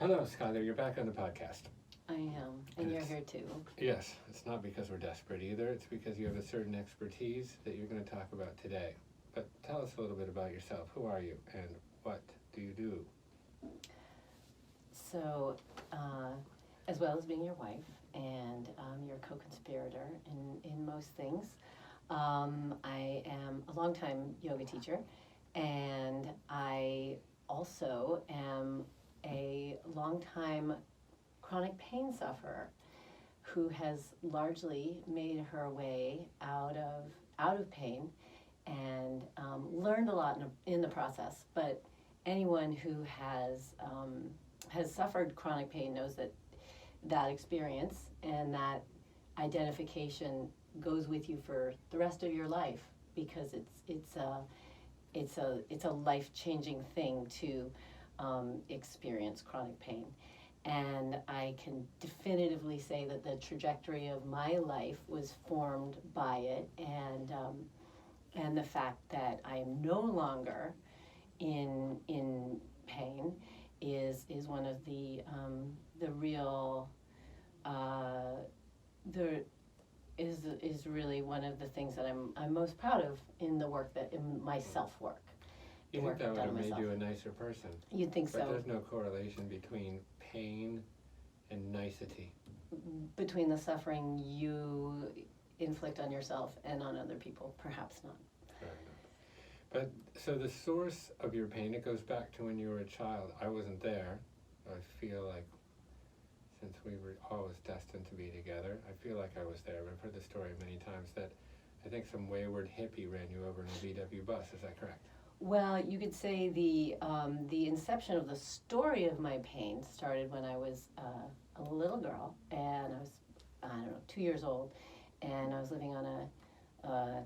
Hello, Schuyler. You're back on the podcast. I am, and you're here too. Yes, it's not because we're desperate either. It's because you have a certain expertise that you're going to talk about today. But tell us a little bit about yourself. Who are you, and what do you do? So, as well as being your wife and your co-conspirator in most things, I am a longtime yoga teacher, and I also am a longtime chronic pain sufferer who has largely made her way out of pain and learned a lot in the process. But anyone who has suffered chronic pain knows that experience and that identification goes with you for the rest of your life, because it's a life-changing thing to experience chronic pain. And I can definitively say that the trajectory of my life was formed by it, and the fact that I am no longer in pain is one of the real is really one of the things that I'm most proud of in the work in my self-work. You think that would have made you a nicer person? You'd think so. But there's no correlation between pain and nicety. Between the suffering you inflict on yourself and on other people, perhaps not. Fair enough. But so the source of your pain, it goes back to when you were a child. I wasn't there. I feel like since we were always destined to be together, I feel like I was there. I've heard the story many times that I think some wayward hippie ran you over in a VW bus. Is that correct? Well, you could say the inception of the story of my pain started when I was a little girl, and I was, 2 years old, and I was living on a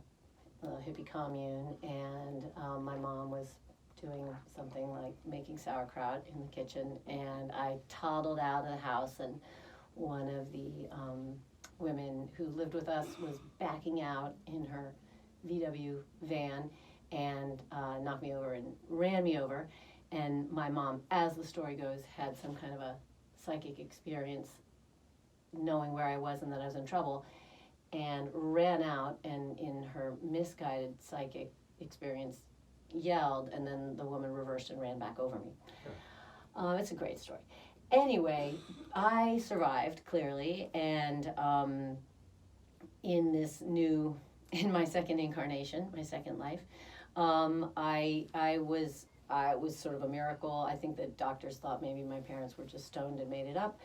hippie commune, and my mom was doing something like making sauerkraut in the kitchen, and I toddled out of the house, and one of the women who lived with us was backing out in her VW van and knocked me over and ran me over. And my mom, as the story goes, had some kind of a psychic experience knowing where I was and that I was in trouble, and ran out, and in her misguided psychic experience yelled, and then the woman reversed and ran back over me. Sure. It's a great story. Anyway, I survived, clearly, and in my second incarnation, my second life, I was sort of a miracle. I think that doctors thought maybe my parents were just stoned and made it up.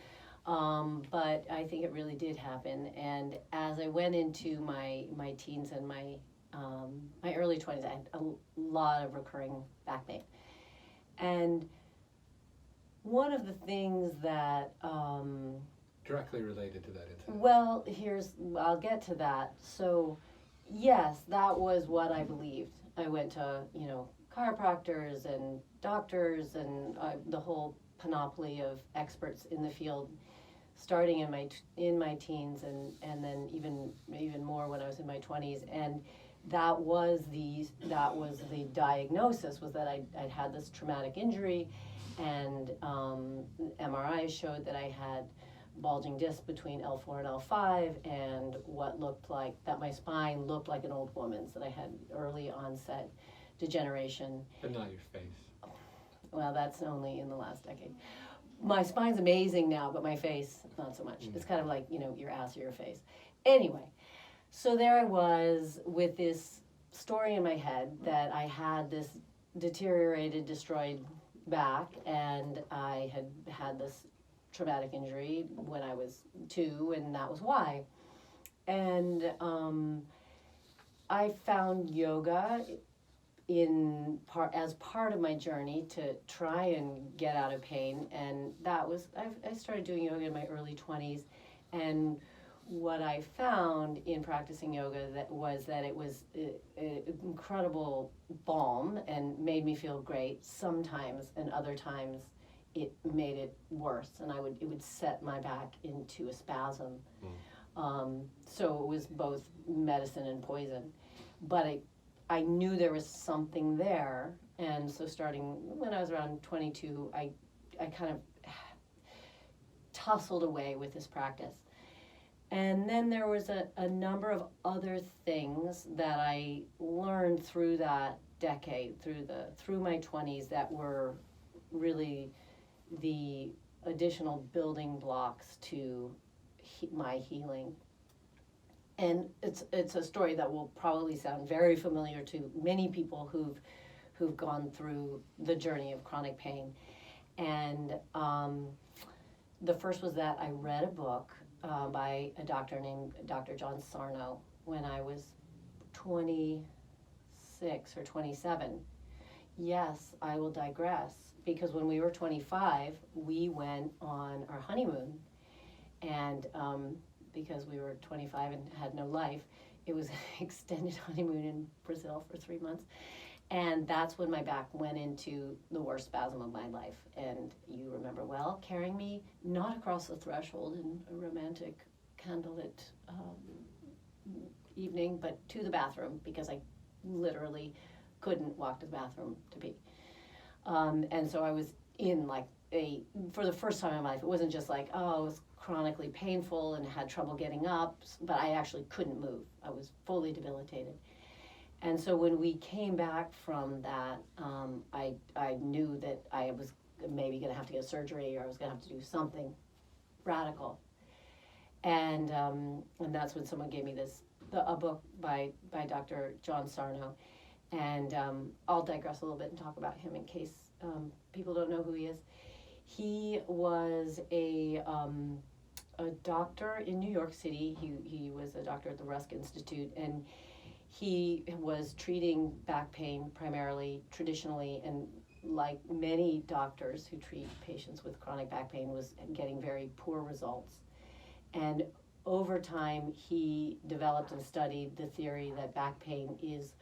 But I think it really did happen. And as I went into my teens and my early 20s, I had a lot of recurring back pain. And one of the things that directly related to that incident. Well, I'll get to that. So, yes, that was what I believed. I went to, chiropractors and doctors and the whole panoply of experts in the field, starting in my teens and then even more when I was in my 20s. And that was the diagnosis, was that I'd had this traumatic injury, and MRI showed that I had bulging disc between L4 and L5, and what looked like that my spine looked like an old woman's, that I had early onset degeneration. But not your face. Well, that's only in the last decade. My spine's amazing now, but my face, not so much. It's kind of like, your ass or your face. Anyway, so there I was with this story in my head that I had this deteriorated, destroyed back, and I had this traumatic injury when I was 2, and that was why. And I found yoga as part of my journey to try and get out of pain, and I started doing yoga in my early 20s, and what I found in practicing yoga was that it was an incredible balm and made me feel great sometimes, and other times it made it worse, and it would set my back into a spasm. So it was both medicine and poison. But I knew there was something there, and so starting when I was around 22, I kind of hustled away with this practice. And then there was a number of other things that I learned through that decade, through my 20s, that were really the additional building blocks to my healing. And it's a story that will probably sound very familiar to many people who've gone through the journey of chronic pain. And the first was that I read a book by a doctor named Dr. John Sarno when I was 26 or 27. Yes, I will digress, because when we were 25, we went on our honeymoon, and because we were 25 and had no life, it was an extended honeymoon in Brazil for 3 months. And that's when my back went into the worst spasm of my life. And you remember well, carrying me not across the threshold in a romantic candlelit evening, but to the bathroom, because I literally couldn't walk to the bathroom to pee. And so I was in for the first time in my life, it wasn't just like, oh, it was chronically painful and had trouble getting up, but I actually couldn't move. I was fully debilitated. And so when we came back from that, I knew that I was maybe going to have to get surgery, or I was going to have to do something radical. And that's when someone gave me a book by Dr. John Sarno. And I'll digress a little bit and talk about him in case people don't know who he is. He was a doctor in New York City. He was a doctor at the Rusk Institute, and he was treating back pain primarily, traditionally, and like many doctors who treat patients with chronic back pain, was getting very poor results. And over time, he developed and studied the theory that back pain is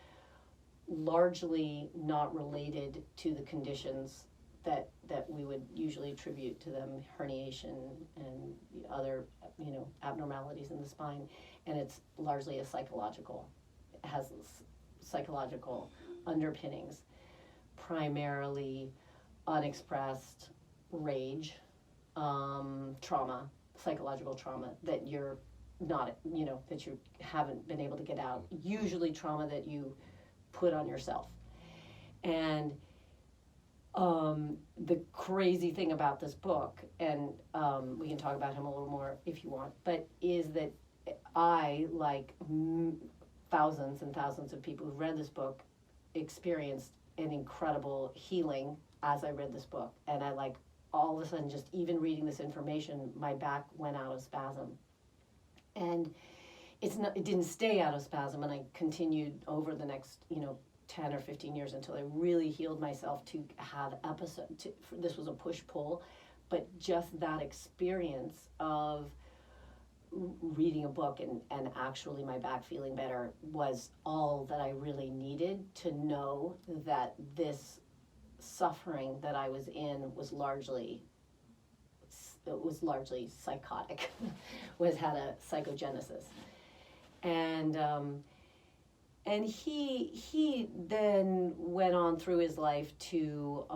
largely not related to the conditions that we would usually attribute to them, herniation and other abnormalities in the spine, and it's largely has psychological underpinnings, primarily unexpressed rage, trauma, psychological trauma that you're not, that you haven't been able to get out, usually trauma that you put on yourself. And the crazy thing about this book, and we can talk about him a little more if you want, but is that I, like thousands and thousands of people who've read this book, experienced an incredible healing as I read this book. And I all of a sudden, just even reading this information, my back went out of spasm. And it didn't stay out of spasm, and I continued over the next 10 or 15 years until I really healed myself to have this was a push-pull, but just that experience of reading a book and actually my back feeling better was all that I really needed to know that this suffering that I was in was largely psychotic, had a psychogenesis. And he then went on through his life to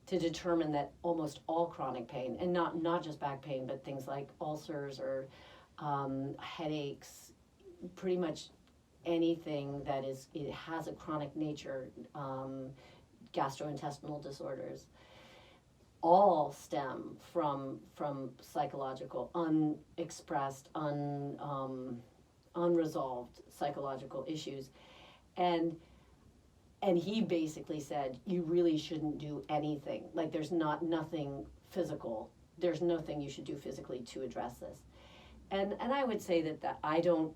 determine that almost all chronic pain, and not just back pain, but things like ulcers or headaches, pretty much anything that it has a chronic nature, gastrointestinal disorders, all stem from psychological, unexpressed, unresolved psychological issues. And he basically said, you really shouldn't do anything. There's nothing physical. There's nothing you should do physically to address this. And I would say that I don't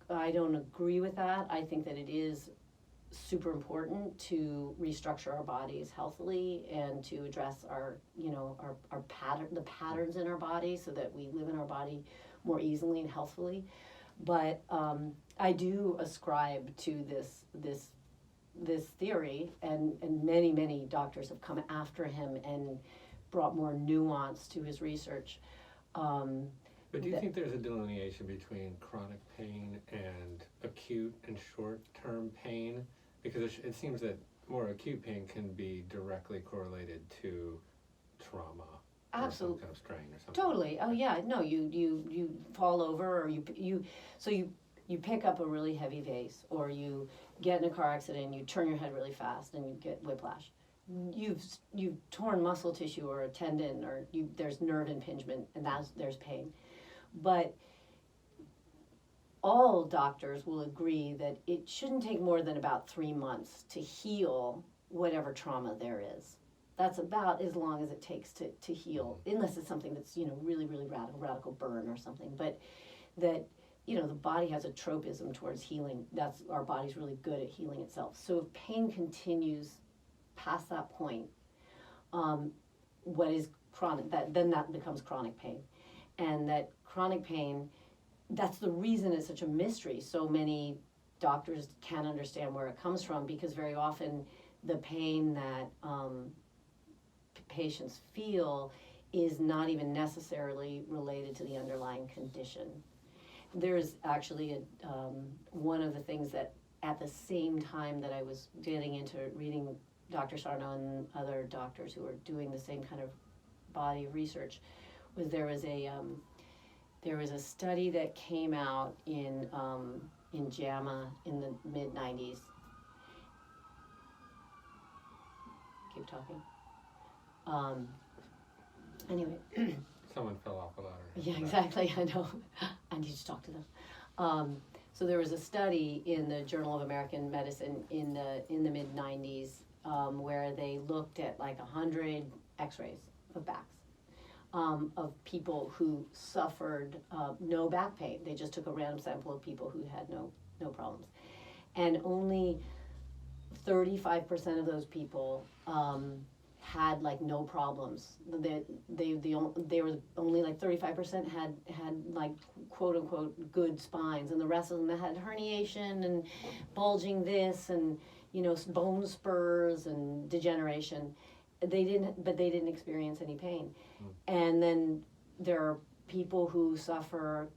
agree with that. I think that it is super important to restructure our bodies healthily and to address our the patterns in our body so that we live in our body more easily and healthfully. But I do ascribe to this theory, and many doctors have come after him and brought more nuance to his research. But do you think there's a delineation between chronic pain and acute and short-term pain? Because it seems that more acute pain can be directly correlated to trauma. or some Absolutely. kind of strain or something. Totally. Oh yeah. No, you fall over, or you pick up a really heavy vase, or you get in a car accident, you turn your head really fast, and you get whiplash. You've torn muscle tissue or a tendon, or there's nerve impingement, and there's pain. But all doctors will agree that it shouldn't take more than about 3 months to heal whatever trauma there is. That's about as long as it takes to heal, unless it's something that's, really, really radical burn or something. But that, the body has a tropism towards healing. Our body's really good at healing itself. So if pain continues past that point, what is chronic, then that becomes chronic pain. And that chronic pain, that's the reason it's such a mystery. So many doctors can't understand where it comes from, because very often the pain that patients feel is not even necessarily related to the underlying condition. There's actually one of the things that at the same time that I was getting into reading Dr. Sarno and other doctors who are doing the same kind of body of research, was there was a study that came out in JAMA in the mid-90s. Keep talking. Anyway. Someone fell off a ladder. Yeah, exactly. I know. I need to talk to them. So there was a study in the Journal of American Medicine in the mid-90s where they looked at like 100 X-rays of backs of people who suffered no back pain. They just took a random sample of people who had no problems, and only 35% of those people had like no problems. They were only like 35% had like quote unquote good spines, and the rest of them had herniation and bulging this and bone spurs and degeneration. They didn't experience any pain. And then there are people who suffer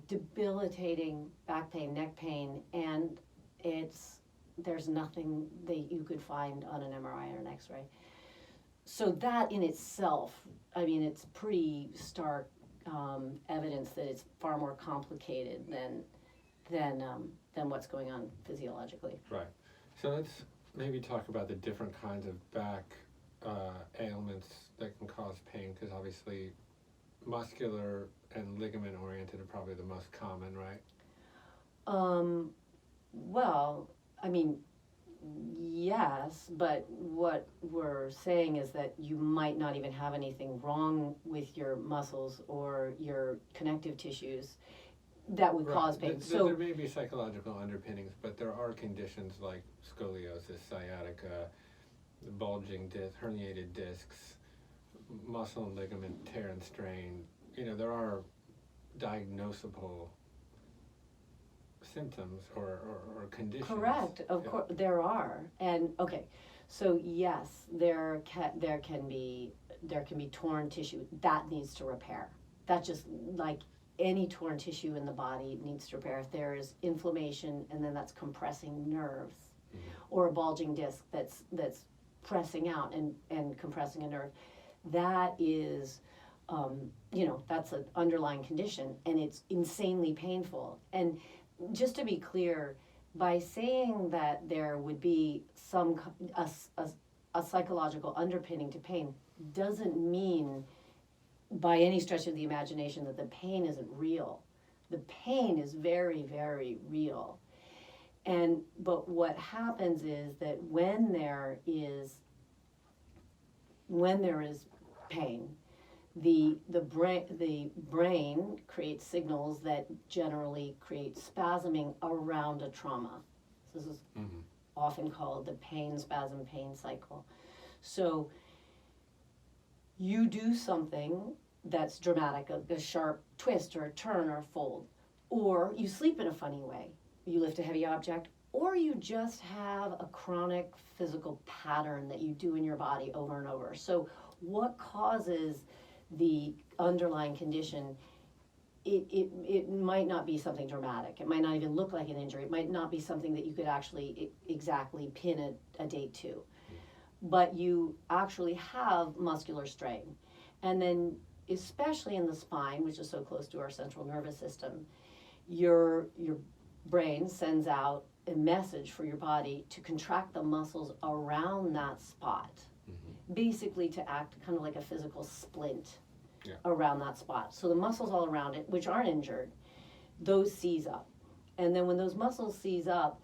debilitating back pain, neck pain, and there's nothing that you could find on an MRI or an X-ray. So that in itself, I mean, it's pretty stark evidence that it's far more complicated than what's going on physiologically. Right. So let's maybe talk about the different kinds of back ailments that can cause pain, because obviously muscular and ligament oriented are probably the most common, right? Well, I mean, yes, but what we're saying is that you might not even have anything wrong with your muscles or your connective tissues that would cause pain. So there may be psychological underpinnings, but there are conditions like scoliosis, sciatica, bulging disc, herniated discs, muscle and ligament tear and strain. There are diagnosable symptoms or conditions. Correct. Of course, there are. And okay, so yes, there can be torn tissue that needs to repair. That just like any torn tissue in the body needs to repair. If there is inflammation and then that's compressing nerves, or a bulging disc that's pressing out and compressing a nerve, that is that's an underlying condition, and it's insanely painful. And just to be clear, by saying that there would be a psychological underpinning to pain doesn't mean by any stretch of the imagination that the pain isn't real. The pain is very, very real. But what happens is that when there is pain, the brain creates signals that generally create spasming around a trauma. So this is often called the pain cycle. So you do something that's dramatic, a sharp twist or a turn or a fold, or you sleep in a funny way, you lift a heavy object, or you just have a chronic physical pattern that you do in your body over and over. So what causes the underlying condition? It might not be something dramatic. It might not even look like an injury. It might not be something that you could actually exactly pin a date to. But you actually have muscular strain. And then, especially in the spine, which is so close to our central nervous system, your brain sends out a message for your body to contract the muscles around that spot, basically to act kind of like a physical splint around that spot. So the muscles all around it, which aren't injured, those seize up. And then when those muscles seize up,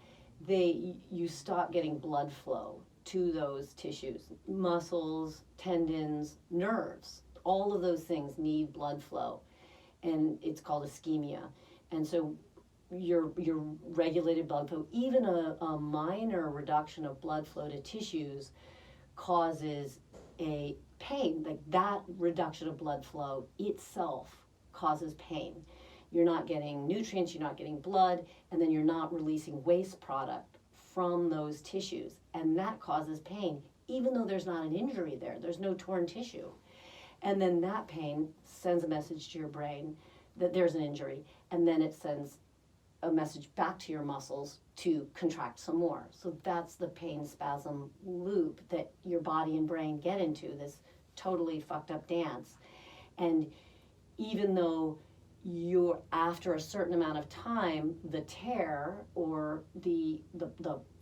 you stop getting blood flow to those tissues. Muscles, tendons, nerves, all of those things need blood flow. And it's called ischemia. And so your regulated blood flow, even a minor reduction of blood flow to tissues causes a pain. Like that reduction of blood flow itself causes pain. You're not getting nutrients, you're not getting blood, and then you're not releasing waste product from those tissues. And that causes pain, even though there's not an injury there. There's no torn tissue. And then that pain sends a message to your brain that there's an injury, and then it sends a message back to your muscles to contract some more. So that's the pain spasm loop that your body and brain get into, this totally fucked up dance. And even though you're, after a certain amount of time, the tear or the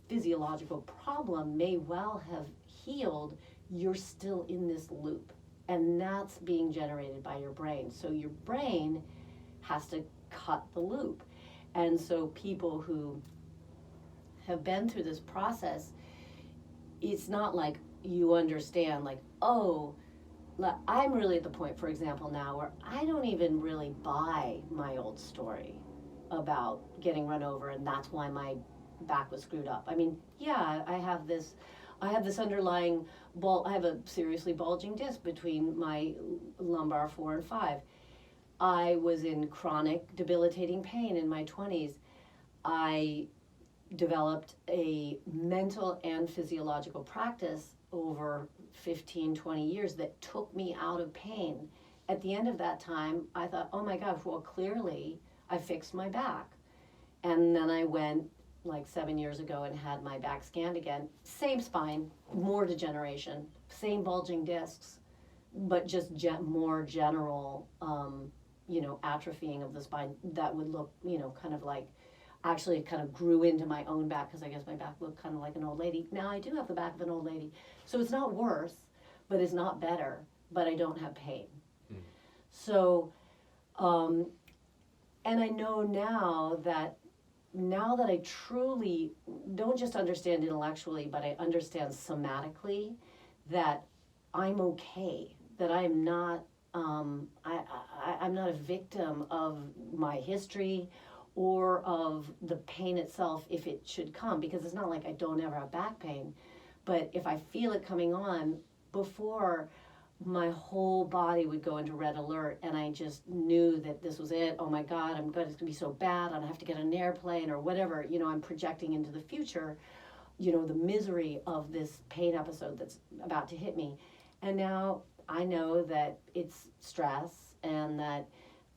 physiological problem may well have healed, you're still in this loop. And that's being generated by your brain. So your brain has to cut the loop. And so people who have been through this process, it's not like you understand, like, oh, I'm really at the point, for example, now where I don't even really buy my old story about getting run over and that's why my back was screwed up. I mean, yeah, I have this underlying I have a seriously bulging disc between my lumbar 4 and 5. I was in chronic debilitating pain in my 20s. I developed a mental and physiological practice over 15, 20 years that took me out of pain. At the end of that time, I thought, oh my God, well, clearly I fixed my back. And then I went like 7 years ago and had my back scanned again. Same spine, more degeneration, same bulging discs, but just more general, atrophying of the spine that would look, kind of like, actually it kind of grew into my own back because I guess my back looked kind of like an old lady. Now I do have the back of an old lady. So it's not worse, but it's not better, but I don't have pain. So, and I know now that I truly don't just understand intellectually, but I understand somatically that I'm okay, that I'm not, I'm not a victim of my history or of the pain itself if it should come, because it's not like I don't ever have back pain, but if I feel it coming on, before my whole body would go into red alert and I just knew that this was it. Oh my God, it's going to be so bad. I have to get on an airplane or whatever. I'm projecting into the future, the misery of this pain episode that's about to hit me. And now I know that it's stress and that,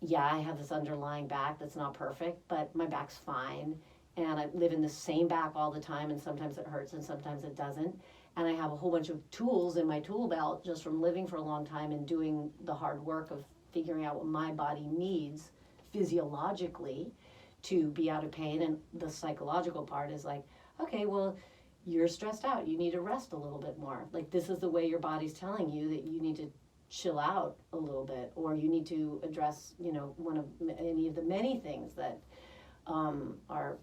yeah, I have this underlying back that's not perfect, but my back's fine. And I live in the same back all the time, and sometimes it hurts and sometimes it doesn't. And I have a whole bunch of tools in my tool belt just from living for a long time and doing the hard work of figuring out what my body needs physiologically to be out of pain. And the psychological part is like, okay, well, you're stressed out. You need to rest a little bit more. Like, this is the way your body's telling you that you need to chill out a little bit, or you need to address, one of any of the many things that are,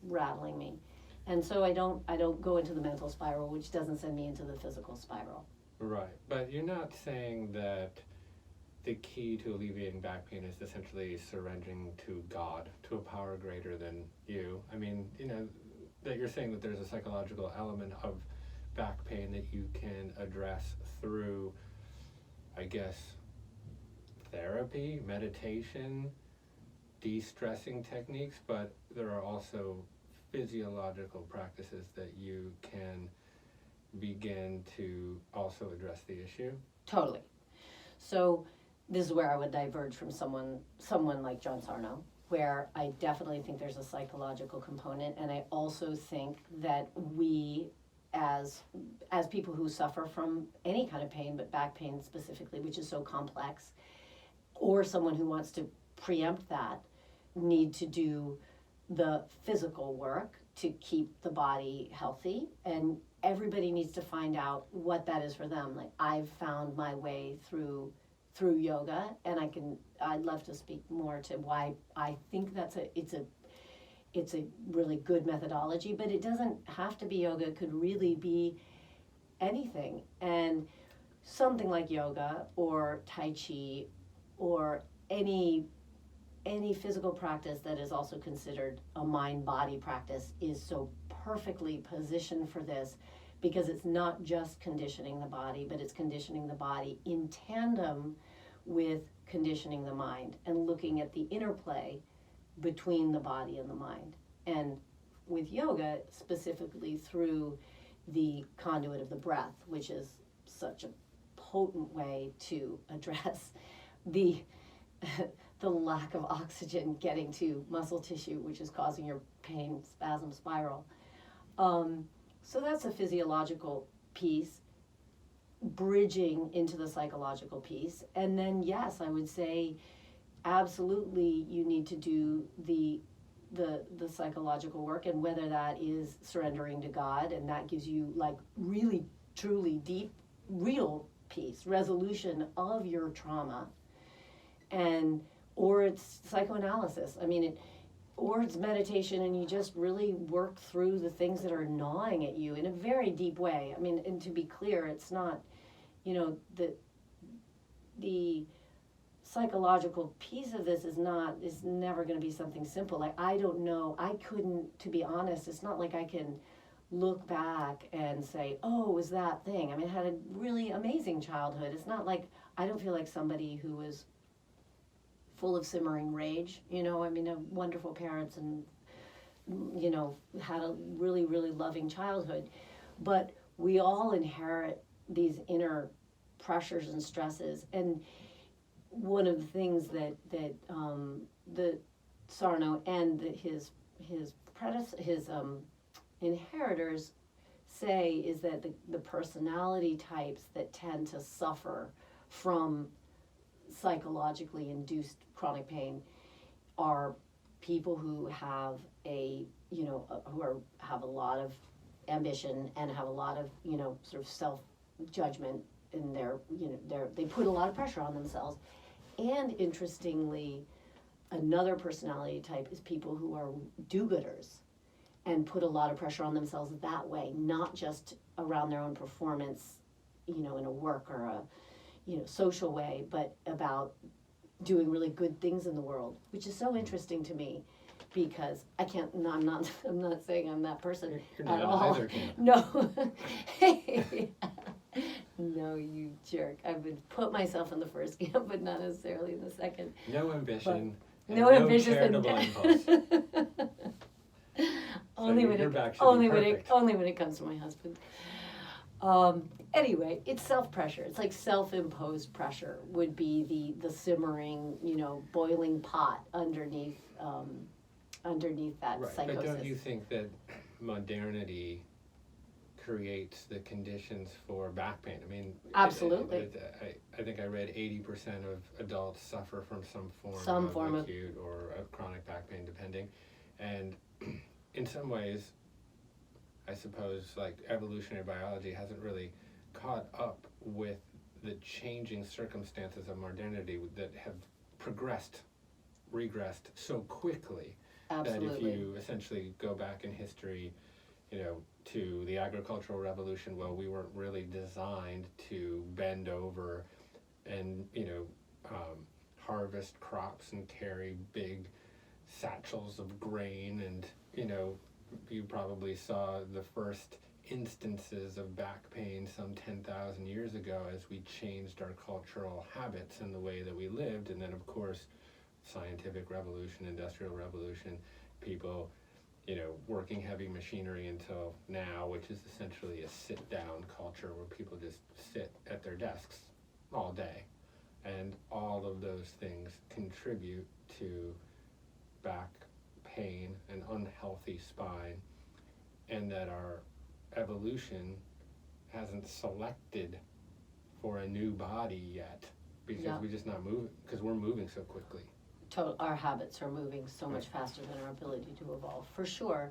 rattling me. And so I don't go into the mental spiral, which doesn't send me into the physical spiral. Right, but you're not saying that the key to alleviating back pain is essentially surrendering to God, to a power greater than you. I mean, that you're saying that there's a psychological element of back pain that you can address through, I guess, therapy, meditation, de-stressing techniques, but there are also physiological practices that you can begin to also address the issue? Totally. So this is where I would diverge from someone like John Sarno, where I definitely think there's a psychological component, and I also think that we as people who suffer from any kind of pain, but back pain specifically, which is so complex, or someone who wants to preempt that, need to do the physical work to keep the body healthy. And everybody needs to find out what that is for them. Like, I've found my way through yoga, and I'd love to speak more to why I think it's a really good methodology, but it doesn't have to be yoga. It could really be anything. And something like yoga or Tai Chi or any physical practice that is also considered a mind-body practice is so perfectly positioned for this, because it's not just conditioning the body, but it's conditioning the body in tandem with conditioning the mind and looking at the interplay between the body and the mind. And with yoga, specifically through the conduit of the breath, which is such a potent way to address the lack of oxygen getting to muscle tissue, which is causing your pain, spasm, spiral. So that's a physiological piece, bridging into the psychological piece. And then, yes, I would say absolutely you need to do the psychological work, and whether that is surrendering to God, and that gives you like really, truly deep, real peace, resolution of your trauma, or it's psychoanalysis. I mean, or it's meditation, and you just really work through the things that are gnawing at you in a very deep way. I mean, and to be clear, it's not, the psychological piece of this is never going to be something simple. Like, I don't know, I couldn't, to be honest, it's not like I can look back and say, oh, it was that thing. I mean, I had a really amazing childhood. It's not like, I don't feel like somebody who was full of simmering rage, I mean, I have wonderful parents and, had a really, really loving childhood. But we all inherit these inner pressures and stresses. And one of the things that the Sarno and his inheritors say is that the personality types that tend to suffer from psychologically induced chronic pain are people who have have a lot of ambition and have a lot of sort of self-judgment in they put a lot of pressure on themselves. And interestingly, another personality type is people who are do-gooders and put a lot of pressure on themselves that way, not just around their own performance, in a work or a social way, but about doing really good things in the world, which is so interesting to me, because I'm not saying I'm that person at all. No. No, you jerk. I would put myself in the first camp, but not necessarily in the second. No ambition. No ambition. Charitable impulse. Only when it comes to my husband. Anyway, it's self-pressure. It's like self-imposed pressure would be the simmering, boiling pot underneath that right. psychosis. But don't you think that modernity creates the conditions for back pain? I mean, absolutely. I think I read 80% of adults suffer from some form of acute or chronic back pain, depending. And in some ways, I suppose, like, evolutionary biology hasn't really caught up with the changing circumstances of modernity that have regressed so quickly. Absolutely. That if you essentially go back in history, to the agricultural revolution, well, we weren't really designed to bend over and, harvest crops and carry big satchels of grain. And, you probably saw the first instances of back pain some 10,000 years ago as we changed our cultural habits and the way that we lived. And then, of course, scientific revolution, industrial revolution, people working heavy machinery until now, which is essentially a sit-down culture where people just sit at their desks all day. And all of those things contribute to back pain, an unhealthy spine, and that our evolution hasn't selected for a new body yet, because we're just not moving, because we're moving so quickly. Our habits are moving so much faster than our ability to evolve, for sure.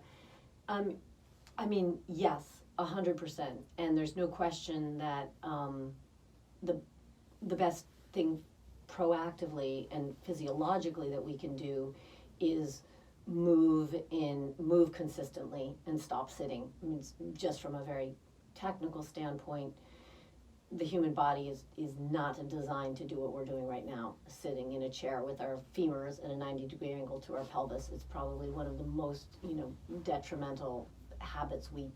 I mean, yes, 100%, and there's no question that the best thing proactively and physiologically that we can do is move consistently and stop sitting. I mean, just from a very technical standpoint, the human body is not designed to do what we're doing right now, sitting in a chair with our femurs at a 90-degree angle to our pelvis. It's probably one of the most, detrimental habits we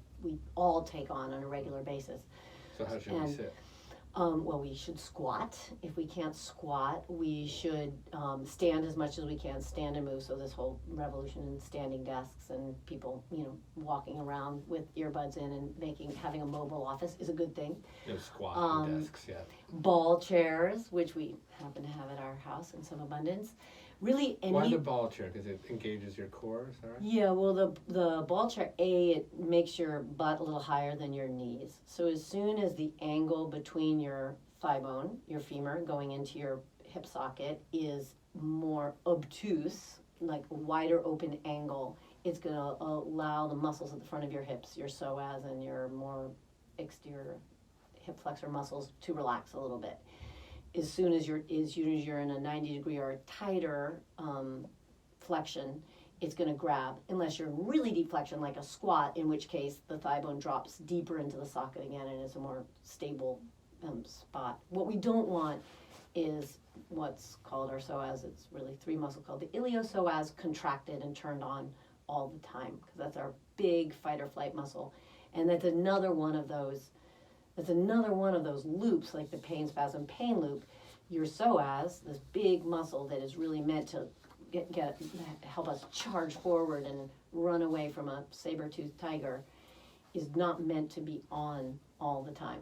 all take on a regular basis. So how should we sit? Well, we should squat. If we can't squat, we should stand as much as we can, stand and move. So this whole revolution in standing desks and people, walking around with earbuds in and having a mobile office is a good thing. No squatting desks yet. Ball chairs, which we happen to have at our house in some abundance. Really, why the ball chair? Because it engages your core, is that right? Yeah, well, the ball chair, it makes your butt a little higher than your knees. So as soon as the angle between your thigh bone, your femur, going into your hip socket is more obtuse, like a wider open angle, it's going to allow the muscles at the front of your hips, your psoas and your more exterior hip flexor muscles to relax a little bit. As soon as you're in a 90-degree or tighter flexion, it's going to grab, unless you're in really deep flexion, like a squat, in which case the thigh bone drops deeper into the socket again and is a more stable spot. What we don't want is what's called our psoas. It's really three muscles called the Iliopsoas contracted and turned on all the time, because that's our big fight or flight muscle. And that's another one of those loops, like the pain spasm pain loop. Your psoas, this big muscle that is really meant to help us charge forward and run away from a saber-toothed tiger, is not meant to be on all the time.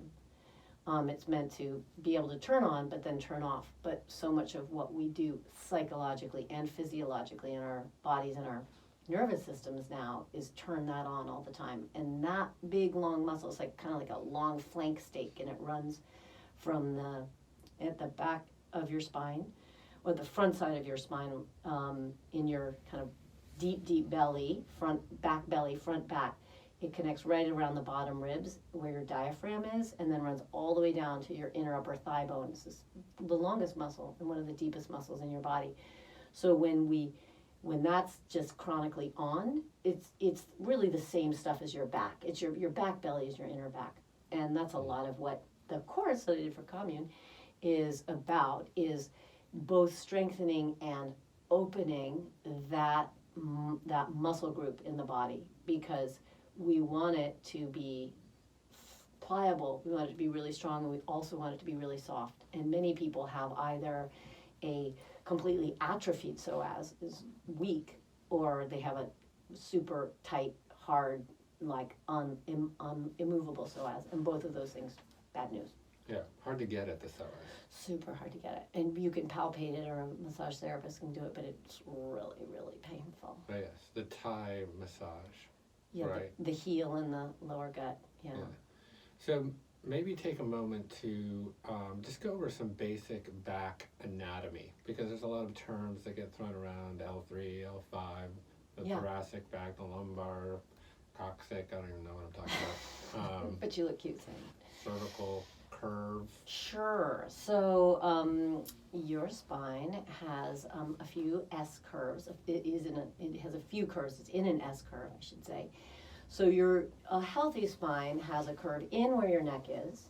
It's meant to be able to turn on, but then turn off. But so much of what we do psychologically and physiologically in our bodies and our nervous systems now is turn that on all the time. And that big long muscle is kind of like a long flank steak, and it runs from at the back of your spine, or the front side of your spine, in your kind of deep belly, front back. It connects right around the bottom ribs where your diaphragm is, and then runs all the way down to your inner upper thigh bone. This is the longest muscle and one of the deepest muscles in your body. So when that's just chronically on, it's really the same stuff as your back. It's your back belly is your inner back. And that's a lot of what the course that I did for Commune is about, is both strengthening and opening that muscle group in the body, because we want it to be pliable, we want it to be really strong, and we also want it to be really soft. And many people have either a completely atrophied psoas, is weak, or they have a super tight, hard, like immovable psoas, and both of those things, bad news. Yeah, hard to get at the psoas. Super hard to get it, and you can palpate it, or a massage therapist can do it, but it's really, really painful. Oh, yes, the Thai massage. Yeah, right. The heel and the lower gut. Yeah. So maybe take a moment to just go over some basic back anatomy, because there's a lot of terms that get thrown around: L3, L5, the thoracic back, the lumbar, coccyx. I don't even know what I'm talking about. But you look cute saying it. Cervical curve. Sure. So your spine has a few S curves. It has a few curves. It's in an S curve, I should say. So a healthy spine has a curve in where your neck is,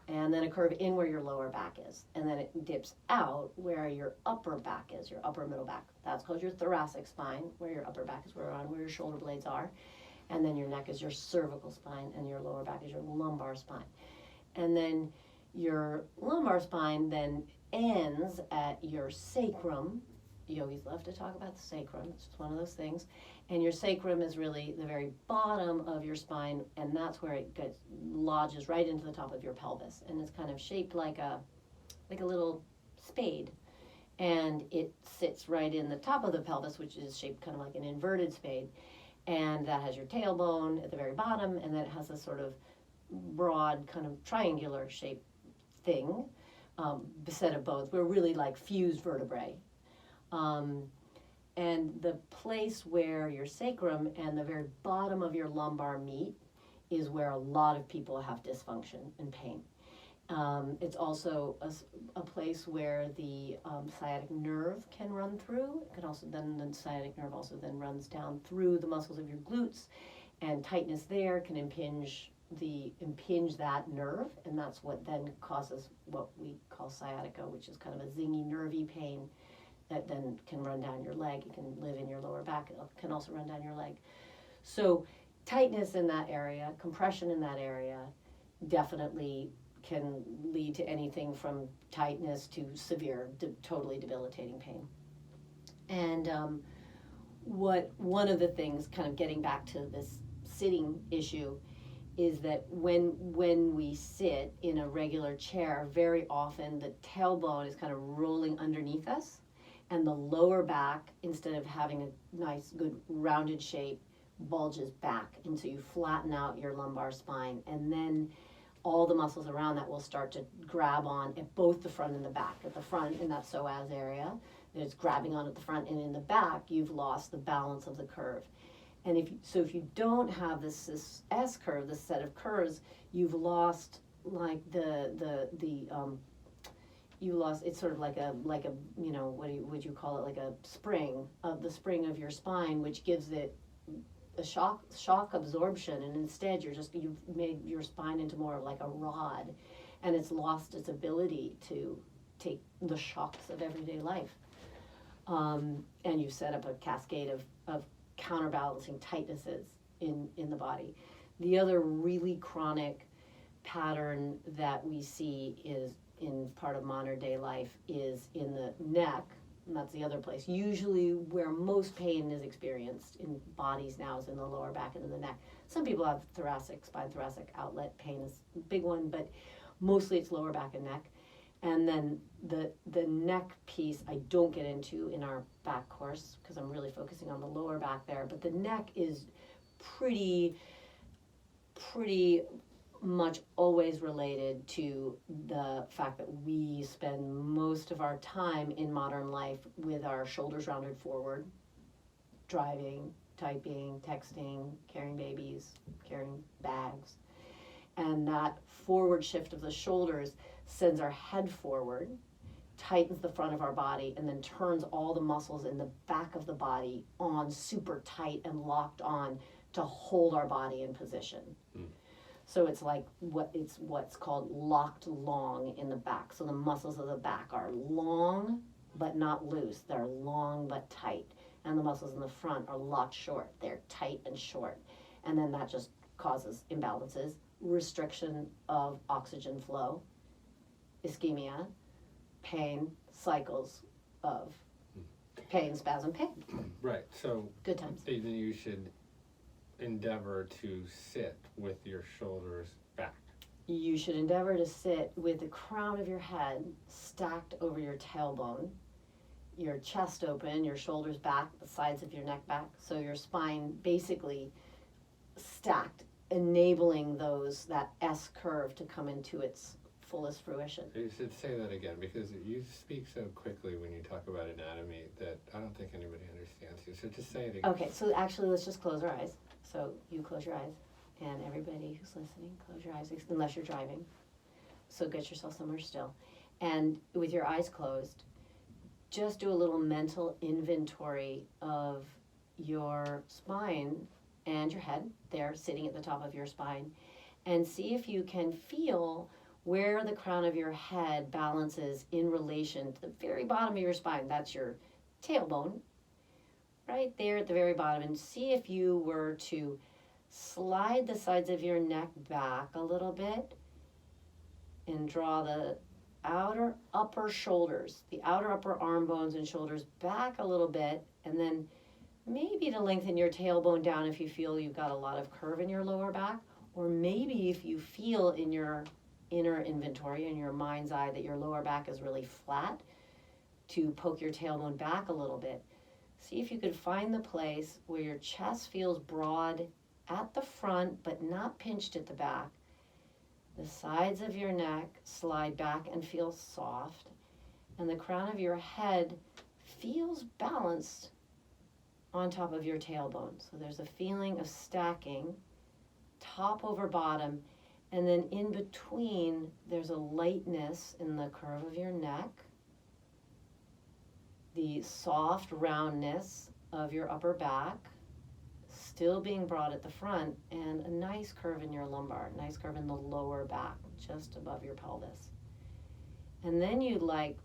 and then a curve in where your lower back is, and then it dips out where your upper back is, your upper middle back. That's called your thoracic spine, where your upper back is where your shoulder blades are, and then your neck is your cervical spine, and your lower back is your lumbar spine. And then your lumbar spine then ends at your sacrum. Yogis love to talk about the sacrum. It's just one of those things. And your sacrum is really the very bottom of your spine, and that's where it lodges right into the top of your pelvis. And it's kind of shaped like a little spade. And it sits right in the top of the pelvis, which is shaped kind of like an inverted spade. And that has your tailbone at the very bottom, and then it has a sort of broad kind of triangular shaped thing, set of bones. We're really like fused vertebrae. And the place where your sacrum and the very bottom of your lumbar meet is where a lot of people have dysfunction and pain. It's also a place where the sciatic nerve can run through. It can also then, the sciatic nerve also then runs down through the muscles of your glutes, and tightness there can impinge that nerve, and that's what then causes what we call sciatica, which is kind of a zingy, nervy pain that then can run down your leg. It can live in your lower back. It can also run down your leg. So tightness in that area, compression in that area, definitely can lead to anything from tightness to severe, totally debilitating pain. And one of the things, kind of getting back to this sitting issue, is that when we sit in a regular chair, very often the tailbone is kind of rolling underneath us, and the lower back, instead of having a nice, good, rounded shape, bulges back, and so you flatten out your lumbar spine, and then all the muscles around that will start to grab on at both the front and the back. At the front, in that psoas area, it's grabbing on at the front, and in the back, you've lost the balance of the curve. And if you don't have this S curve, this set of curves, you've lost like you lost. It's sort of like a what would you call it, like a spring of your spine, which gives it a shock absorption, and instead you've made your spine into more of like a rod, and it's lost its ability to take the shocks of everyday life. And you set up a cascade of counterbalancing tightnesses in the body. The other really chronic pattern that we see is in part of modern day life is in the neck, and that's the other place. Usually where most pain is experienced in bodies now is in the lower back and in the neck. Some people have spine thoracic outlet pain is a big one, but mostly it's lower back and neck. And then the neck piece I don't get into in our back course because I'm really focusing on the lower back there, but the neck is pretty much always related to the fact that we spend most of our time in modern life with our shoulders rounded forward, driving, typing, texting, carrying babies, carrying bags. And that forward shift of the shoulders sends our head forward, tightens the front of our body, and then turns all the muscles in the back of the body on super tight and locked on to hold our body in position. So it's like what's called locked long in the back. So the muscles of the back are long but not loose. They're long but tight. And the muscles in the front are locked short. They're tight and short. And then that just causes imbalances, restriction of oxygen flow, ischemia, pain, cycles of pain, spasm, pain. Right. So good times. Then you should endeavor to sit with your shoulders back. You should endeavor to sit with the crown of your head stacked over your tailbone, your chest open, your shoulders back, the sides of your neck back, so your spine basically stacked, enabling that S curve to come into its fullest fruition. You should say that again, because you speak so quickly when you talk about anatomy that I don't think anybody understands you. So just say it again. Okay, so actually let's just close our eyes. So you close your eyes, and everybody who's listening, close your eyes, unless you're driving. So get yourself somewhere still. And with your eyes closed, just do a little mental inventory of your spine and your head there sitting at the top of your spine, and see if you can feel where the crown of your head balances in relation to the very bottom of your spine. That's your tailbone, right there at the very bottom, and see if you were to slide the sides of your neck back a little bit and draw the outer upper shoulders, the outer upper arm bones and shoulders back a little bit, and then maybe to lengthen your tailbone down if you feel you've got a lot of curve in your lower back, or maybe if you feel in your inner inventory, in your mind's eye, that your lower back is really flat, to poke your tailbone back a little bit. See if you could find the place where your chest feels broad at the front, but not pinched at the back. The sides of your neck slide back and feel soft, and the crown of your head feels balanced on top of your tailbone. So there's a feeling of stacking, top over bottom, and then in between, there's a lightness in the curve of your neck, the soft roundness of your upper back, still being broad at the front, and a nice curve in your lumbar, nice curve in the lower back, just above your pelvis. And then you'd like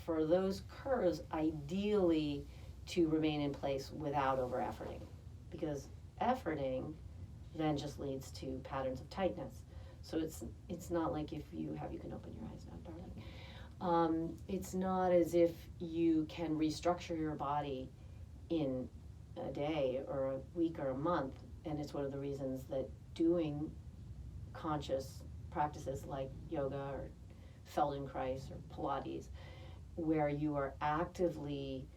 for those curves, ideally, to remain in place without over-efforting, because efforting then just leads to patterns of tightness. So it's not like if you can open your eyes now, darling. It's not as if you can restructure your body in a day or a week or a month, and it's one of the reasons that doing conscious practices like yoga or Feldenkrais or Pilates, where you are actively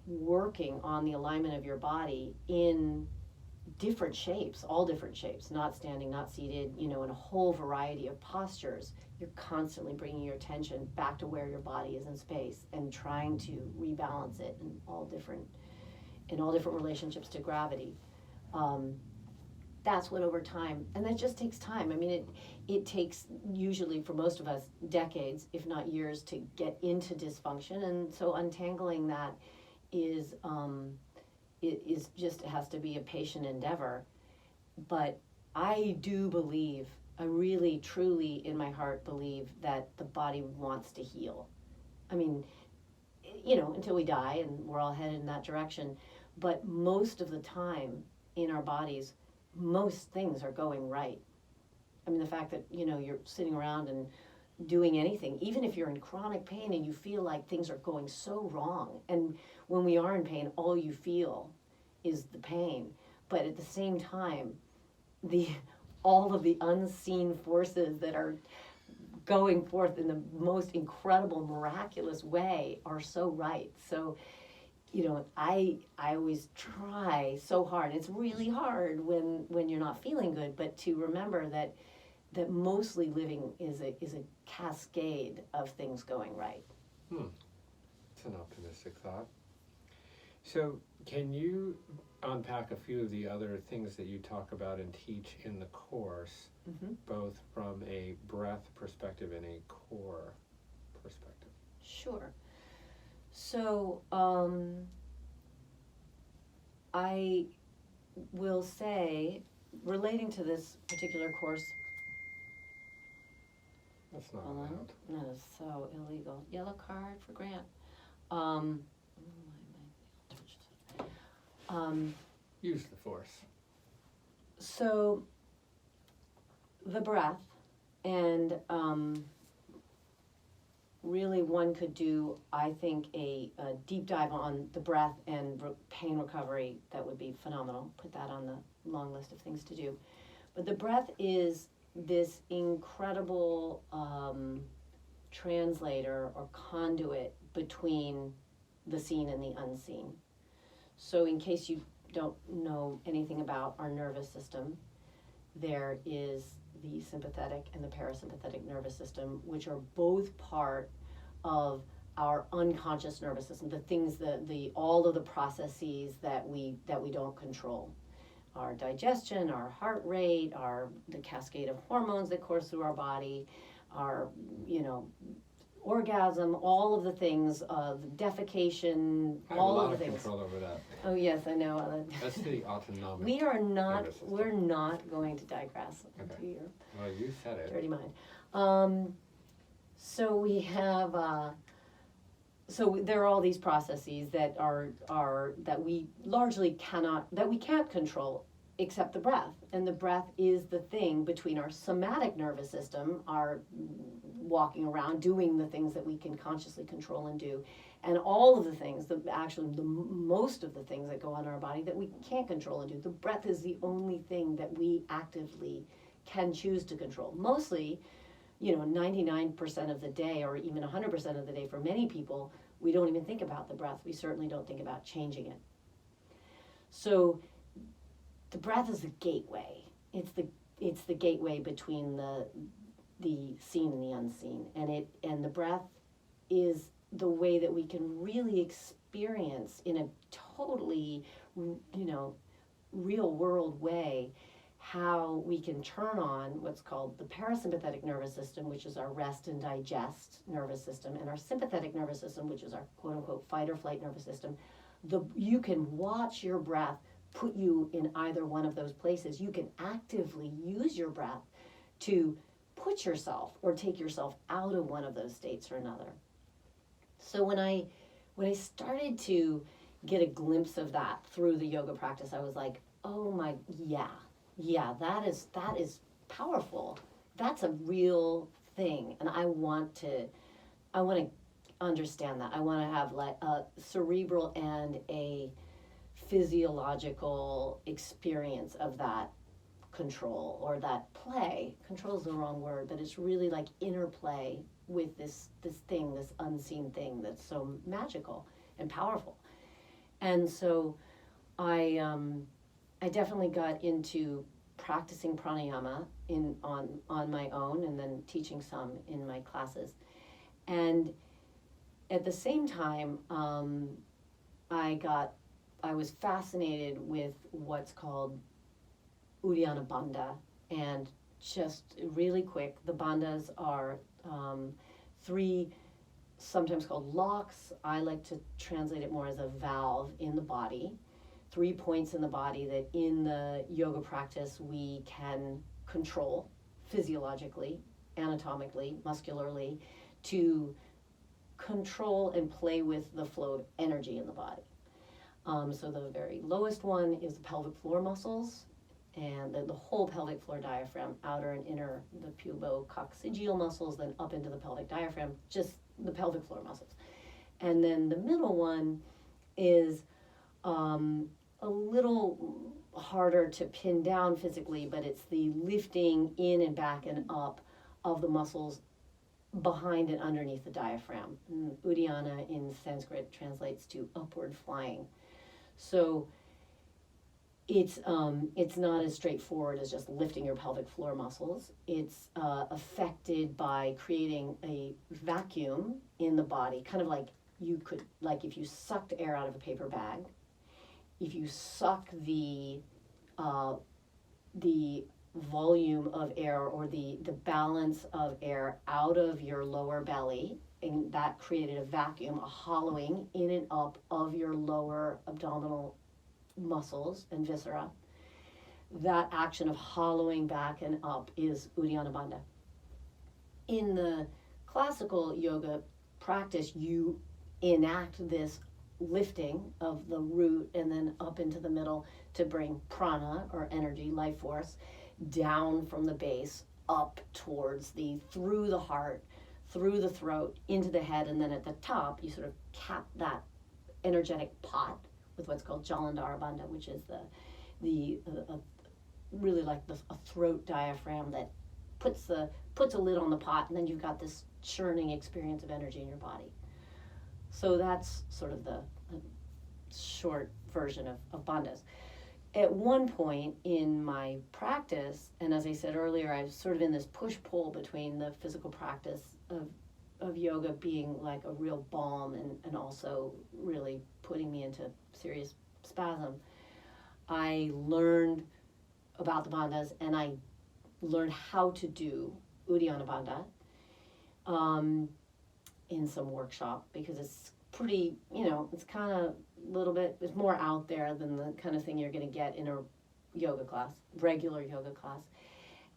working on the alignment of your body in different shapes, all different shapes, not standing, not seated, in a whole variety of postures. You're constantly bringing your attention back to where your body is in space and trying to rebalance it in all different relationships to gravity. That's what over time, and that just takes time. I mean, it takes usually for most of us decades, if not years, to get into dysfunction, and so untangling that is just, it has to be a patient endeavor. But I do believe, I really truly in my heart believe that the body wants to heal. I mean, until we die, and we're all headed in that direction. But most of the time in our bodies, most things are going right. I mean, the fact that, you're sitting around and doing anything, even if you're in chronic pain and you feel like things are going so wrong. And when we are in pain, all you feel is the pain. But at the same time, all of the unseen forces that are going forth in the most incredible, miraculous way are so right. So, I always try so hard. It's really hard when you're not feeling good, but to remember that mostly living is a cascade of things going right. It's an optimistic thought. So can you unpack a few of the other things that you talk about and teach in the course, both from a breath perspective and a core perspective? Sure. So I will say, relating to this particular course, that's not allowed. That is so illegal. Yellow card for Grant. Use the force. So the breath, and really one could do, I think, a deep dive on the breath and pain recovery. That would be phenomenal. Put that on the long list of things to do. But the breath is this incredible translator or conduit between the seen and the unseen. So in case you don't know anything about our nervous system, there is the sympathetic and the parasympathetic nervous system, which are both part of our unconscious nervous system, the things all of the processes that we don't control. Our digestion, our heart rate, the cascade of hormones that course through our body, our orgasm, all of the things, defecation, all of the things. I have a lot of control over that. Oh yes, I know. That's the autonomic. We're not going to digress into your Well, you said it. dirty mind. So we have. So there are all these processes that that we largely can't control, except the breath. And the breath is the thing between our somatic nervous system, our walking around, doing the things that we can consciously control and do, and all of the things, most of the things that go on in our body that we can't control and do. The breath is the only thing that we actively can choose to control. Mostly, 99% of the day, or even 100% of the day for many people, we don't even think about the breath. We certainly don't think about changing it. So the breath is the gateway. It's the gateway between the seen and the unseen, and the breath is the way that we can really experience in a totally, real world way how we can turn on what's called the parasympathetic nervous system, which is our rest and digest nervous system, and our sympathetic nervous system, which is our quote unquote fight or flight nervous system. You can watch your breath put you in either one of those places. You can actively use your breath to put yourself or take yourself out of one of those states or another. So when I started to get a glimpse of that through the yoga practice, I was like, oh my, yeah, that is powerful. That's a real thing, and I want to understand that. I want to have like a cerebral and a physiological experience of that control or that play. Control is the wrong word, but it's really like interplay with this thing, this unseen thing that's so magical and powerful. And so I definitely got into practicing pranayama on my own, and then teaching some in my classes. And at the same time, I was fascinated with what's called Uddiyana Bandha. And just really quick, the bandhas are 3, sometimes called locks. I like to translate it more as a valve in the body. 3 points in the body that in the yoga practice we can control physiologically, anatomically, muscularly, to control and play with the flow of energy in the body. So the very lowest one is the pelvic floor muscles, and the whole pelvic floor diaphragm, outer and inner, the pubococcygeal muscles, then up into the pelvic diaphragm, just the pelvic floor muscles. And then the middle one is a little harder to pin down physically, but it's the lifting in and back and up of the muscles behind and underneath the diaphragm. Uddiyana in Sanskrit translates to upward flying. So it's not as straightforward as just lifting your pelvic floor muscles. It's affected by creating a vacuum in the body, kind of like if you sucked air out of a paper bag. If you suck the volume of air or the balance of air out of your lower belly, and that created a vacuum, a hollowing in and up of your lower abdominal muscles and viscera. That action of hollowing back and up is Uddiyana Bandha. In the classical yoga practice, you enact this lifting of the root and then up into the middle to bring prana or energy, life force, down from the base up towards through the heart, through the throat, into the head, and then at the top you sort of cap that energetic pot with what's called Jalandhara Bandha, which is really like a throat diaphragm that puts a lid on the pot, and then you've got this churning experience of energy in your body. So that's sort of the short version of bandhas. At one point in my practice, and as I said earlier, I was sort of in this push-pull between the physical practice of yoga being like a real balm and also really putting me into serious spasm. I learned about the bandhas, and I learned how to do Uddiyana Bandha in some workshop, because it's pretty, it's kind of a little bit, it's more out there than the kind of thing you're going to get in a yoga class, regular yoga class.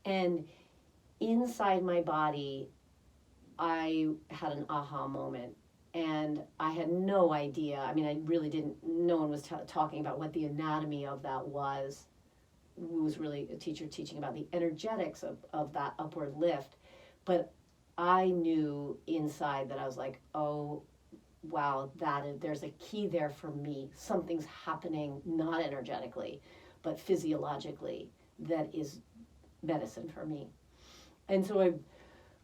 And inside my body, I had an aha moment, and I had no idea. I mean, I really didn't, no one was talking about what the anatomy of that was. It was really a teacher teaching about the energetics of that upward lift. But I knew inside that I was like, oh, wow, there's a key there for me. Something's happening, not energetically, but physiologically, that is medicine for me. And so I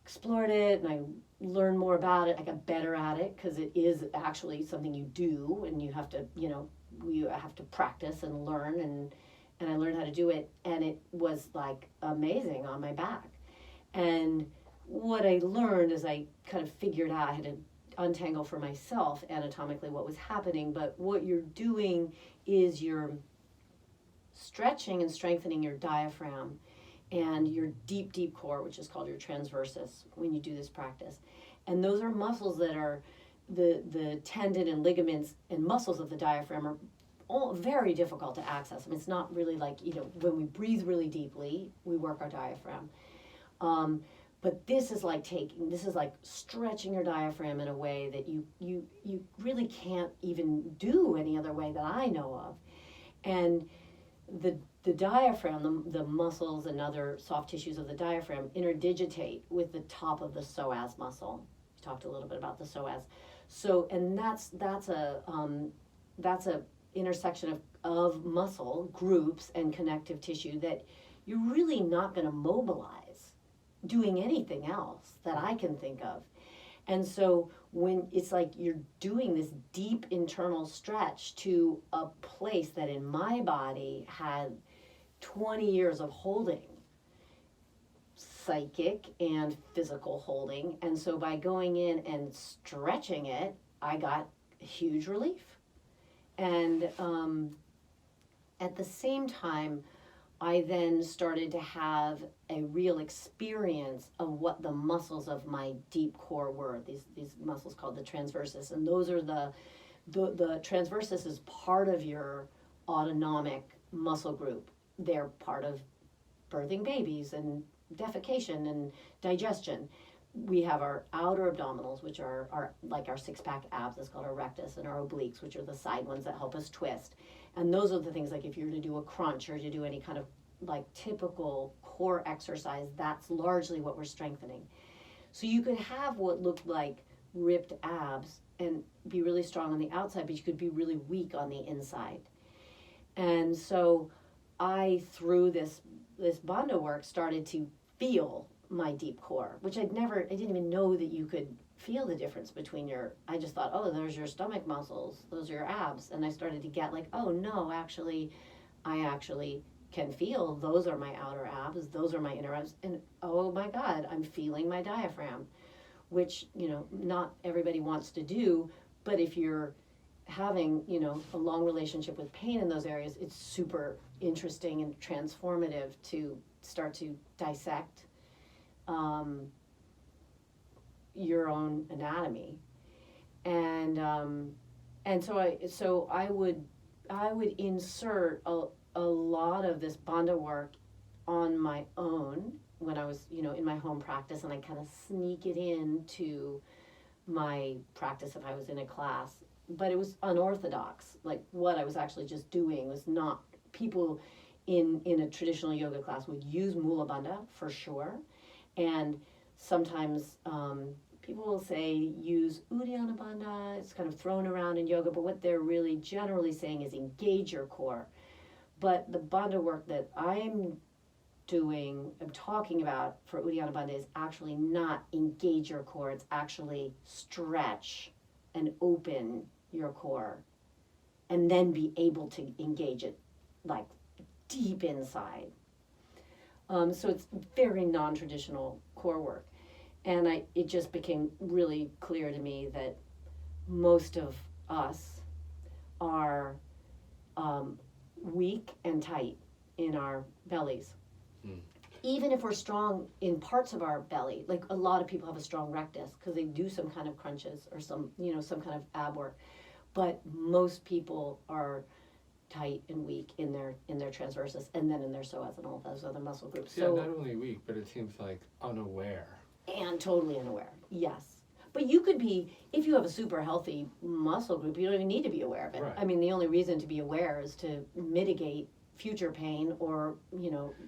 explored it, and I learn more about it. I got better at it because it is actually something you do, and you have to, you have to practice and learn, and I learned how to do it, and it was like amazing on my back. And what I learned is I kind of figured out, I had to untangle for myself anatomically what was happening, but what you're doing is you're stretching and strengthening your diaphragm and your deep, deep core, which is called your transversus, when you do this practice. And those are muscles that are the tendon and ligaments and muscles of the diaphragm are all very difficult to access. I mean, it's not really like, when we breathe really deeply, we work our diaphragm. But this is like stretching your diaphragm in a way that you really can't even do any other way that I know of. And the diaphragm, the muscles and other soft tissues of the diaphragm interdigitate with the top of the psoas muscle. We talked a little bit about the psoas. So, and that's a intersection of muscle groups and connective tissue that you're really not going to mobilize doing anything else that I can think of. And so when it's like you're doing this deep internal stretch to a place that in my body had 20 years of holding, psychic and physical holding. And so by going in and stretching it, I got huge relief. And at the same time, I then started to have a real experience of what the muscles of my deep core were, these muscles called the transversus. And those are the transversus is part of your autonomic muscle group. They're part of birthing babies and defecation and digestion. We have our outer abdominals, which are like our six-pack abs, it's called our rectus, and our obliques, which are the side ones that help us twist. And those are the things, like if you're to do a crunch or to do any kind of like typical core exercise, that's largely what we're strengthening. So you could have what looked like ripped abs and be really strong on the outside, but you could be really weak on the inside. And so I, through this Bandha work, started to feel my deep core, which I didn't even know that you could feel the difference between I just thought, oh, there's your stomach muscles, those are your abs. And I started to get like, oh no, actually, I actually can feel those are my outer abs, those are my inner abs. And oh my God, I'm feeling my diaphragm, which, not everybody wants to do, but if you're having, a long relationship with pain in those areas, it's super interesting and transformative to start to dissect your own anatomy. And so I would insert a lot of this Bandha work on my own when I was, in my home practice, and I kind of sneak it into my practice if I was in a class. But it was unorthodox. Like what I was actually just doing was not, people in a traditional yoga class would use Mula Bandha for sure. And sometimes people will say use Uddiyana Bandha. It's kind of thrown around in yoga, but what they're really generally saying is engage your core. But the Bandha work that I'm talking about for Uddiyana Bandha is actually not engage your core. It's actually stretch and open your core and then be able to engage it like deep inside. So it's very non-traditional core work. And it just became really clear to me that most of us are weak and tight in our bellies. Even if we're strong in parts of our belly, like a lot of people have a strong rectus because they do some kind of crunches or some kind of ab work. But most people are tight and weak in their transversus and then in their psoas and all those other muscle groups. Yeah, so, not only weak, but it seems like unaware. And totally unaware, yes. But you could be, if you have a super healthy muscle group, you don't even need to be aware of it. Right. I mean, the only reason to be aware is to mitigate future pain or,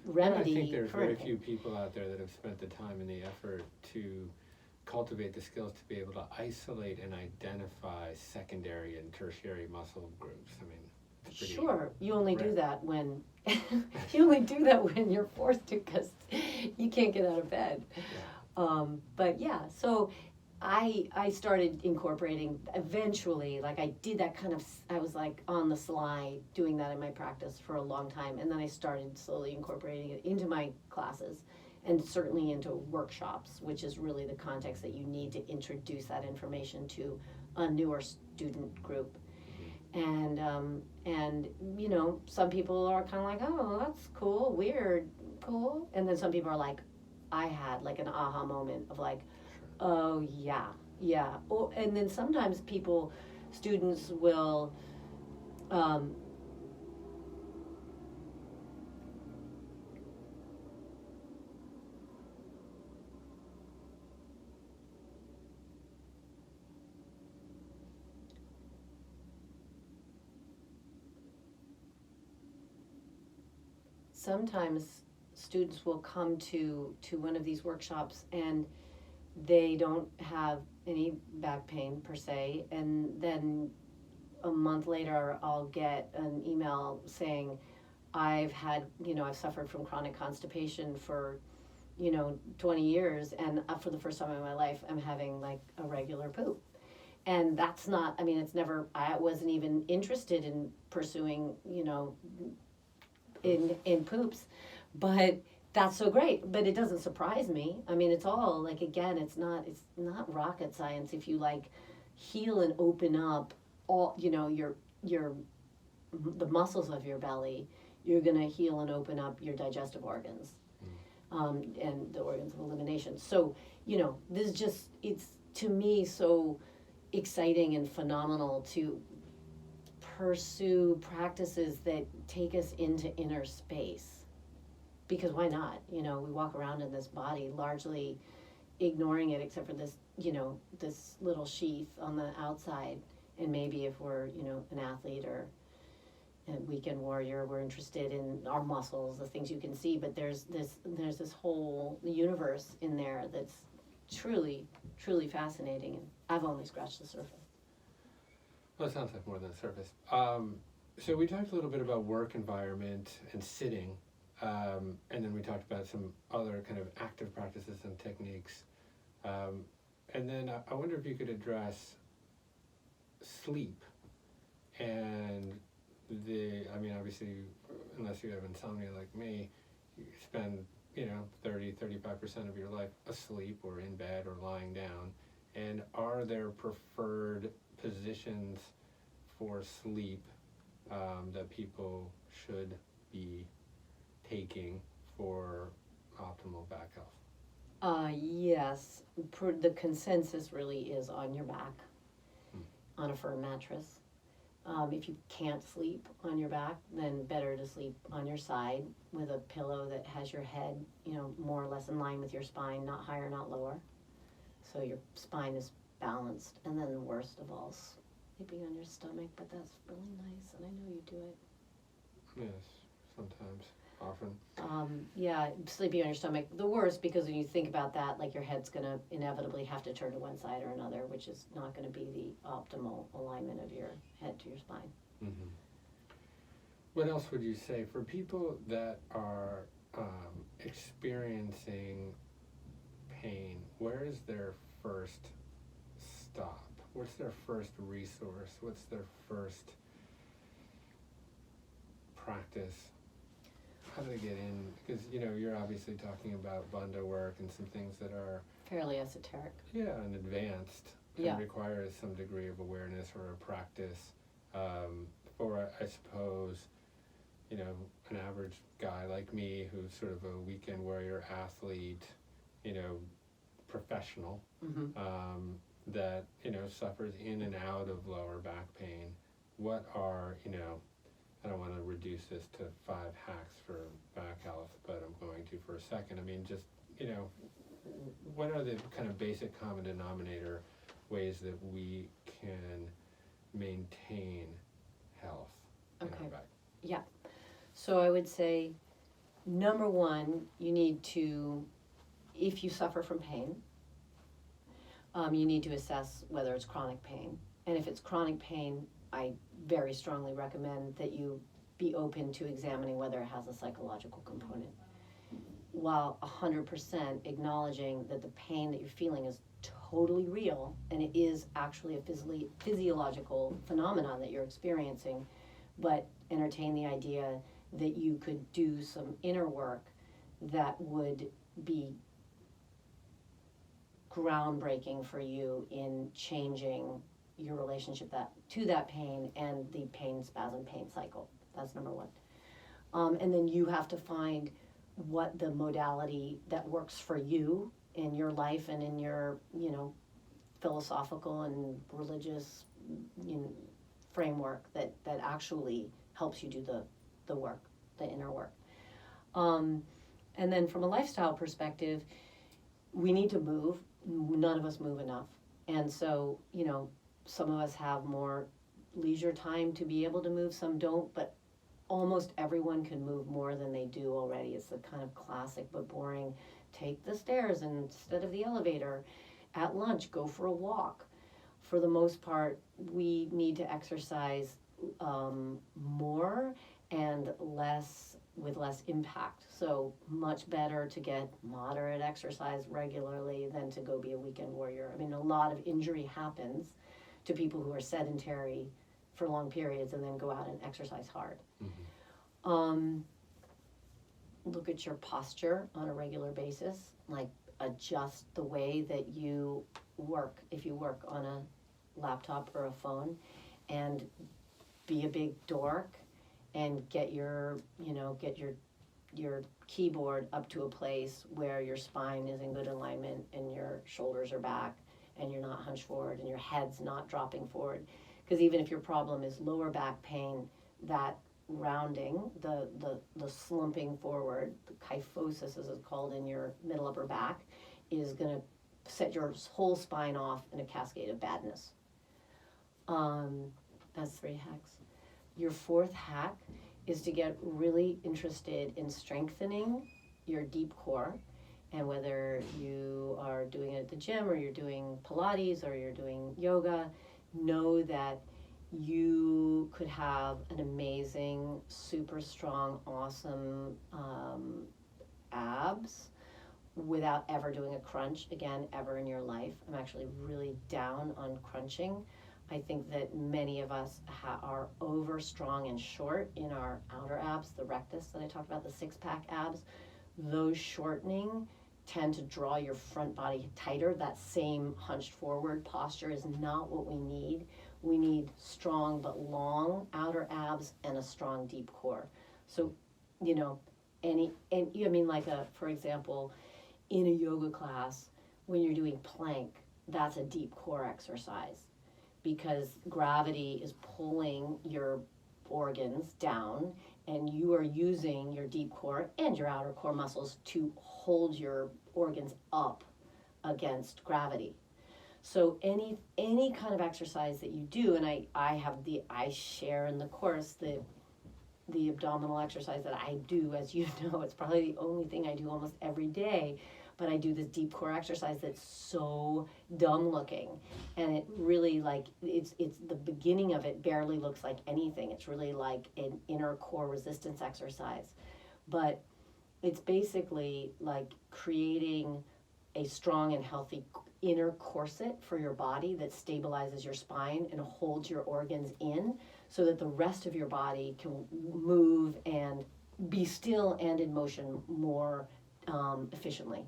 remedy. I think there's very pain. few people out there that have spent the time and the effort to cultivate the skills to be able to isolate and identify secondary and tertiary muscle groups. I mean, it's pretty sure, you only rare. do that when you're forced to because you can't get out of bed. Yeah. But yeah, so I started incorporating eventually, like I did that kind of, I was like on the sly doing that in my practice for a long time. And then I started slowly incorporating it into my classes and certainly into workshops, which is really the context that you need to introduce that information to a newer student group. And you know, some people are kind of like, oh, that's cool, weird, cool. And then some people are like, I had like an aha moment of like, oh yeah. Oh, and then sometimes students will, sometimes students will come to one of these workshops and they don't have any back pain per se, and then a month later I'll get an email saying I've suffered from chronic constipation for 20 years, and for the first time in my life I'm having like a regular poop. And that's not, I wasn't even interested in pursuing, in poops, but that's so great. But it doesn't surprise me. I mean, it's all like, again, it's not rocket science. If you like heal and open up all, the muscles of your belly, you're going to heal and open up your digestive organs, and the organs of elimination. So, this is just, it's to me so exciting and phenomenal to pursue practices that take us into inner space. Because why not? We walk around in this body largely ignoring it, except for this, this little sheath on the outside. And maybe if we're, an athlete or a weekend warrior, we're interested in our muscles, the things you can see. But there's this whole universe in there that's truly, truly fascinating. And I've only scratched the surface. Well, it sounds like more than the surface. So we talked a little bit about work environment and sitting. And then we talked about some other kind of active practices and techniques. And then I wonder if you could address sleep and obviously, unless you have insomnia like me, you spend, 30-35% of your life asleep or in bed or lying down. And are there preferred positions for sleep that people should be taking for optimal back health? Yes. The consensus really is on your back, on a firm mattress. If you can't sleep on your back, then better to sleep on your side with a pillow that has your head, more or less in line with your spine, not higher, not lower. So your spine is balanced. And then the worst of all, sleeping on your stomach, but that's really nice, and I know you do it. Yes, sometimes. Often. Sleeping on your stomach, the worst, because when you think about that, like your head's going to inevitably have to turn to one side or another, which is not going to be the optimal alignment of your head to your spine. Mm-hmm. What else would you say for people that are experiencing pain? Where is their first stop? What's their first resource? What's their first practice? How do they get in? Because, you're obviously talking about Bandha work and some things that are fairly esoteric. Yeah, and advanced and requires some degree of awareness or a practice. For, I suppose, an average guy like me who's sort of a weekend warrior athlete, professional, that, suffers in and out of lower back pain. What are, I don't want to reduce this to 5 hacks for back health, but I'm going to for a second. Just, what are the kind of basic common denominator ways that we can maintain health in our back? Yeah. So I would say, number one, you need to, if you suffer from pain, you need to assess whether it's chronic pain. And if it's chronic pain, I very strongly recommend that you be open to examining whether it has a psychological component, while 100% acknowledging that the pain that you're feeling is totally real, and it is actually a physiological phenomenon that you're experiencing, but entertain the idea that you could do some inner work that would be groundbreaking for you in changing your relationship to that pain and the pain spasm pain cycle. That's number one. And then you have to find what the modality that works for you in your life and in your, philosophical and religious framework that actually helps you do the work, the inner work. And then from a lifestyle perspective, we need to move. None of us move enough. And so, some of us have more leisure time to be able to move, some don't, but almost everyone can move more than they do already. It's the kind of classic but boring, take the stairs instead of the elevator. At lunch, go for a walk. For the most part, we need to exercise more and with less impact. So much better to get moderate exercise regularly than to go be a weekend warrior. I mean, a lot of injury happens to people who are sedentary for long periods and then go out and exercise hard. Mm-hmm. Look at your posture on a regular basis, like adjust the way that you work. If you work on a laptop or a phone, and be a big dork and get your keyboard up to a place where your spine is in good alignment and your shoulders are back and you're not hunched forward and your head's not dropping forward. Because even if your problem is lower back pain, that rounding, the slumping forward, the kyphosis as it's called in your middle upper back, is going to set your whole spine off in a cascade of badness. That's 3 hacks. Your 4th hack is to get really interested in strengthening your deep core. And whether you are doing it at the gym or you're doing Pilates or you're doing yoga, know that you could have an amazing, super strong, awesome abs without ever doing a crunch again, ever in your life. I'm actually really down on crunching. I think that many of us are over strong and short in our outer abs, the rectus that I talked about, the 6-pack abs. Those shortening tend to draw your front body tighter. That same hunched forward posture is not what we need. We need strong but long outer abs and a strong deep core. So, for example, in a yoga class, when you're doing plank, that's a deep core exercise because gravity is pulling your organs down and you are using your deep core and your outer core muscles to hold your organs up against gravity. So any kind of exercise that you do, and I share in the course the abdominal exercise that I do, as you know, it's probably the only thing I do almost every day, but I do this deep core exercise that's so dumb looking, and it really it's the beginning of it barely looks like anything. It's really like an inner core resistance exercise, but it's basically like creating a strong and healthy inner corset for your body that stabilizes your spine and holds your organs in so that the rest of your body can move and be still and in motion more efficiently.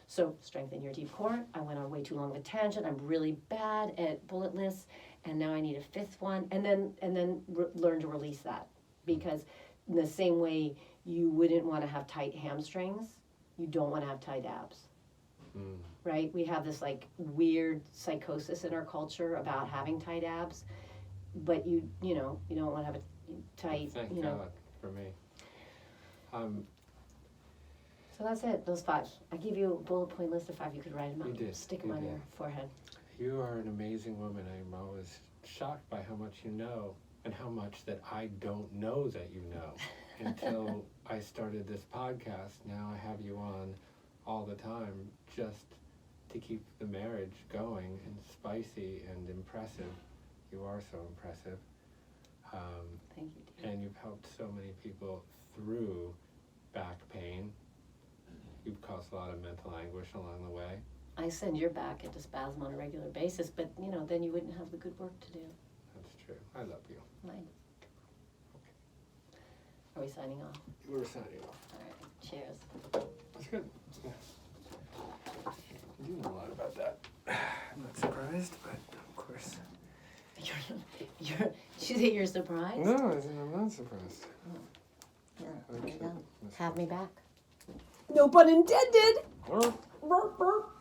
So strengthen your deep core. I went on way too long of a tangent. I'm really bad at bullet lists, and now I need a 5th one, and then learn to release that, because in the same way you wouldn't want to have tight hamstrings, you don't want to have tight abs. Right? We have this weird psychosis in our culture about having tight abs, but you don't want to have a tight. Thank God for me. So that's it. Those 5. I give you a bullet point list of 5. You could write them out. You did. Stick them on your forehead. You are an amazing woman. I'm always shocked by how much you know and how much that I don't know that you know until I started this podcast. Now I have you on all the time just to keep the marriage going and spicy and impressive. You are so impressive. Thank you, dear. And you've helped so many people through back pain. You've caused a lot of mental anguish along the way. I send your back into spasm on a regular basis, but, you know, then you wouldn't have the good work to do. That's true. I love you. Mine. Are we signing off? We're signing off. All right. Cheers. That's good. Yeah. You know a lot about that. I'm not surprised, but of course. You're surprised? No, I'm not surprised. Oh. Yeah, Okay. there you go. Have me back. No pun intended. Burp. Burp, burp.